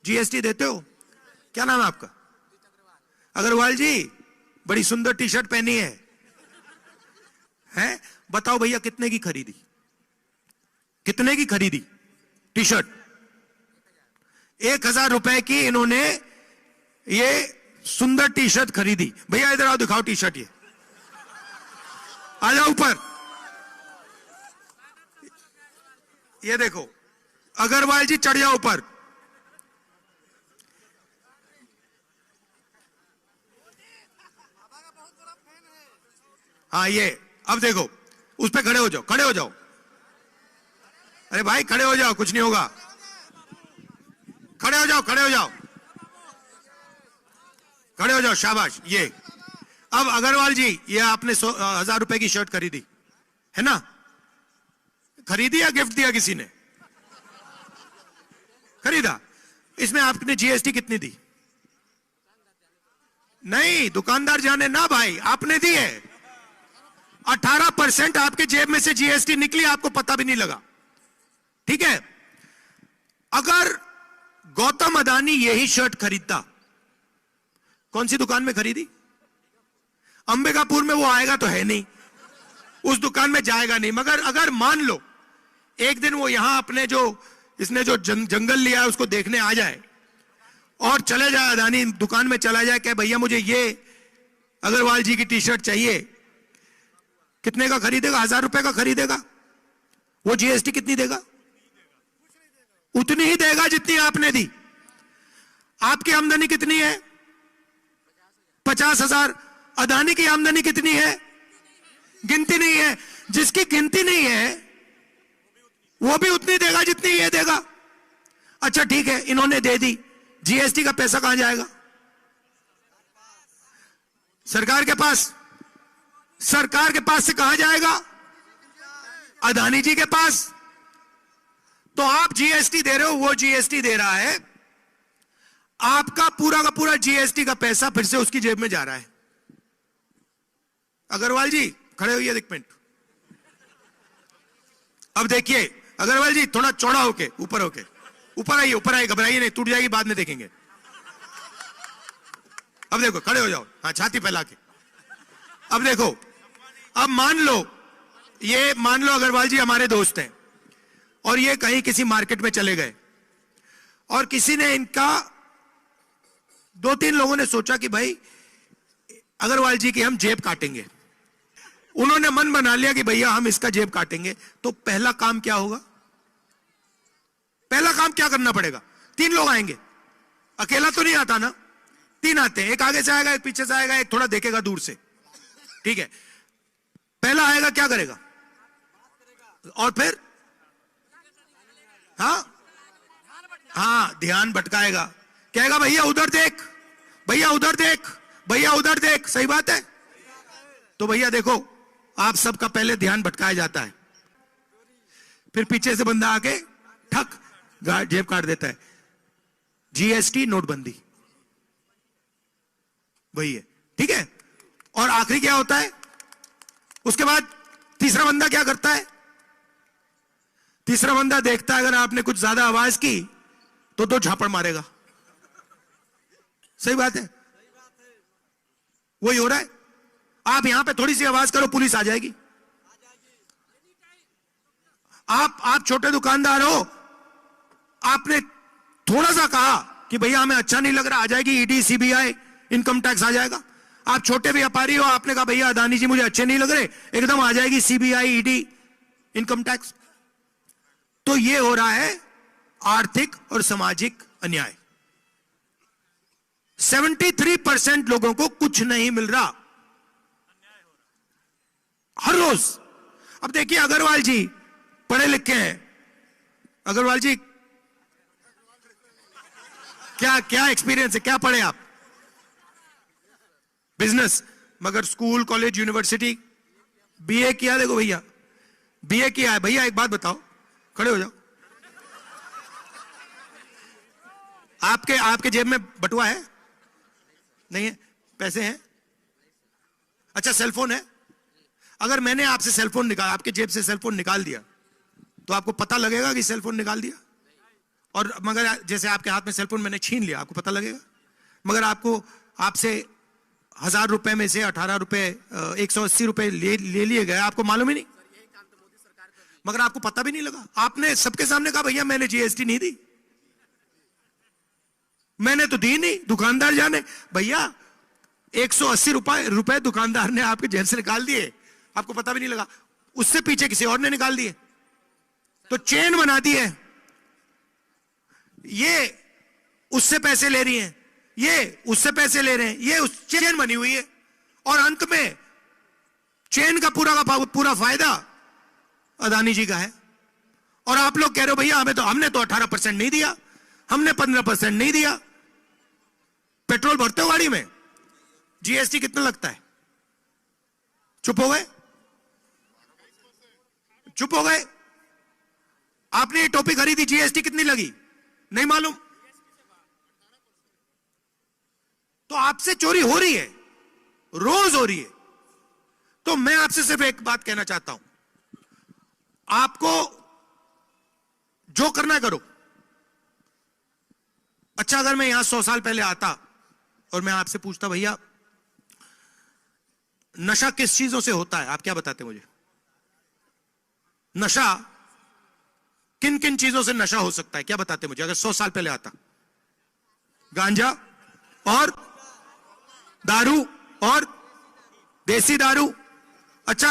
GST देते हो? क्या नाम है आपका? अग्रवाल जी, बड़ी सुंदर टी शर्ट पहनी है, हैं? बताओ भैया कितने की खरीदी? कितने की खरीदी टी शर्ट? 1000 रुपए की इन्होंने ये सुंदर टी शर्ट खरीदी। भैया इधर आओ, दिखाओ टी शर्ट, ये आ जाओ ऊपर। ये देखो अग्रवाल जी, चढ़ जाओ ऊपर। हाँ ये, अब देखो, उस पे खड़े हो जाओ, खड़े हो जाओ। अरे भाई खड़े हो जाओ, कुछ नहीं होगा। खड़े हो जाओ, खड़े हो जाओ, खड़े हो जाओ, शाबाश। ये अब अग्रवाल जी, ये आपने 1000 रुपए की शर्ट खरीदी है ना? खरीदी या गिफ्ट दिया किसी ने? खरीदा। इसमें आपने जीएसटी कितनी दी? नहीं, दुकानदार जाने ना भाई, आपने दी है। 18% आपके जेब में से जीएसटी निकली, आपको पता भी नहीं लगा। ठीक है? अगर गौतम अदानी यही शर्ट खरीदता, कौन सी दुकान में खरीदी? अंबिकापुर में वो आएगा तो है नहीं, उस दुकान में जाएगा नहीं। मगर अगर मान लो एक दिन वो यहां अपने जो इसने जो जंगल लिया है उसको देखने आ जाए और चले जाए, अदानी दुकान में चला जाए, कहे भैया मुझे ये अग्रवाल जी की टी शर्ट चाहिए, कितने का खरीदेगा? 1000 रुपए का खरीदेगा। वो जीएसटी कितनी देगा? उतनी ही देगा जितनी आपने दी। आपकी आमदनी कितनी है? 50,000। अदानी की आमदनी कितनी है? गिनती नहीं है। जिसकी गिनती नहीं है वो भी उतनी देगा जितनी ये देगा। अच्छा ठीक है, इन्होंने दे दी, जीएसटी का पैसा कहां जाएगा? सरकार के पास। सरकार के पास से कहां जाएगा? अदानी जी के पास। तो आप जीएसटी दे रहे हो, वो जीएसटी दे रहा है, आपका पूरा का पूरा जीएसटी का पैसा फिर से उसकी जेब में जा रहा है। अग्रवाल जी खड़े होइए एक मिनट। अब देखिए अग्रवाल जी, थोड़ा चौड़ा होके, ऊपर होके, ऊपर आइए, ऊपर आइए, घबराइए नहीं, टूट जाएगी, बाद में देखेंगे। अब देखो, खड़े हो जाओ, हाँ छाती फैला के। अब देखो, अब मान लो अग्रवाल जी हमारे दोस्त हैं और ये कहीं किसी मार्केट में चले गए और किसी ने इनका, 2-3 लोगों ने सोचा कि भाई अग्रवाल जी की हम जेब काटेंगे। उन्होंने मन बना लिया कि भैया हम इसका जेब काटेंगे। तो पहला काम क्या होगा? पहला काम क्या करना पड़ेगा? 3 लोग आएंगे, अकेला तो नहीं आता ना, 3 आते हैं, एक आगे से आएगा, एक पीछे से आएगा, एक थोड़ा देखेगा दूर से। ठीक है, पहला आएगा क्या करेगा? और फिर हाँ ध्यान भटकाएगा, कहेगा भैया उधर देख, भैया उधर देख, भैया उधर देख। सही बात है। तो भैया देखो, आप सबका पहले ध्यान भटकाया जाता है, फिर पीछे से बंदा आके ठक जेब काट देता है। जीएसटी, नोटबंदी, वही है। ठीक है, और आखिरी क्या होता है? उसके बाद तीसरा बंदा क्या करता है? तीसरा बंदा देखता है अगर आपने कुछ ज्यादा आवाज की तो 2 झापड़ मारेगा। सही बात है, वही हो रहा है। आप यहां पे थोड़ी सी आवाज करो, पुलिस आ जाएगी। आप छोटे दुकानदार हो, आपने थोड़ा सा कहा कि भैया हमें अच्छा नहीं लग रहा, आ जाएगी ईडी, सीबीआई, इनकम टैक्स आ जाएगा। आप छोटे व्यापारी हो, आपने कहा भैया अदानी जी मुझे अच्छे नहीं लग रहे, एकदम आ जाएगी सीबीआई, ईडी, इनकम टैक्स। तो ये हो रहा है आर्थिक और सामाजिक अन्याय। 73% लोगों को कुछ नहीं मिल रहा हर रोज। अब देखिए अग्रवाल जी पढ़े लिखे हैं। अग्रवाल जी क्या एक्सपीरियंस है, क्या पढ़े आप? बिजनेस, मगर स्कूल, कॉलेज, यूनिवर्सिटी, बीए किया? देखो भैया बीए किया है। भैया एक बात बताओ, खड़े हो जाओ। आपके जेब में बटुआ है? नहीं है? पैसे हैं? अच्छा, सेलफोन है? अगर मैंने आपसे सेलफोन निकाल, आपके जेब से सेलफोन निकाल दिया तो आपको पता लगेगा कि सेलफोन निकाल दिया? और मगर जैसे आपके हाथ में सेलफोन मैंने छीन लिया, आपको पता लगेगा? मगर आपसे 1000 रुपए में से 18 रुपए 180 रुपए ले लिए गए, आपको मालूम ही नहीं, मगर आपको पता भी नहीं लगा। आपने सबके सामने कहा भैया मैंने जीएसटी नहीं दी, मैंने तो दी नहीं, दुकानदार जाने। भैया 180 रुपए दुकानदार ने आपके जेब से निकाल दिए, आपको पता भी नहीं लगा। उससे पीछे किसी और ने निकाल दिए, तो चेन बना दी है। ये उससे पैसे ले रही हैं, ये उससे पैसे ले रहे हैं, ये उस चेन बनी हुई है, और अंत में चेन का पूरा फायदा अदानी जी का है। और आप लोग कह रहे हो भैया हमने तो 18% नहीं दिया, हमने 15% नहीं दिया। पेट्रोल भरते हो गाड़ी में, जीएसटी कितना लगता है? चुप हो गए, चुप हो गए। आपने ये टोपी खरीदी, जीएसटी कितनी लगी? नहीं मालूम। तो आपसे चोरी हो रही है, रोज हो रही है। तो मैं आपसे सिर्फ एक बात कहना चाहता हूं, आपको जो करना है करो। अच्छा, अगर मैं यहां 100 साल पहले आता और मैं आपसे पूछता भैया नशा किस चीजों से होता है, आप क्या बताते मुझे? नशा किन किन चीजों से नशा हो सकता है, क्या बताते मुझे? अगर 100 साल पहले आता, गांजा और दारू और देसी दारू। अच्छा,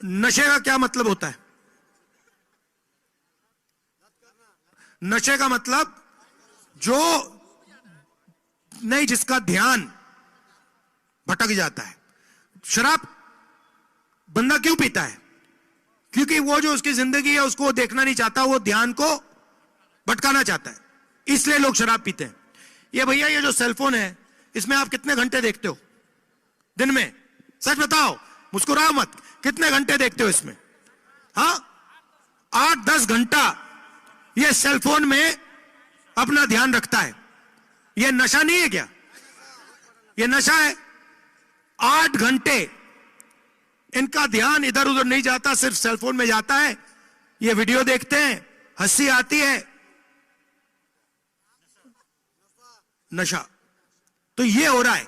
नशे का क्या मतलब होता है? नशे का मतलब जो नहीं, जिसका ध्यान भटक जाता है। शराब बंदा क्यों पीता है? क्योंकि वो जो उसकी जिंदगी है उसको वो देखना नहीं चाहता, वो ध्यान को भटकाना चाहता है, इसलिए लोग शराब पीते हैं। ये भैया ये जो सेलफोन है, इसमें आप कितने घंटे देखते हो दिन में? सच बताओ, मुस्कुराओ मत, कितने घंटे देखते हो इसमें? हाँ, 8-10 घंटा ये सेलफोन में अपना ध्यान रखता है। ये नशा नहीं है क्या? ये नशा है। 8 घंटे इनका ध्यान इधर उधर नहीं जाता, सिर्फ सेलफोन में जाता है। ये वीडियो देखते हैं, हंसी आती है, नशा। तो ये हो रहा है।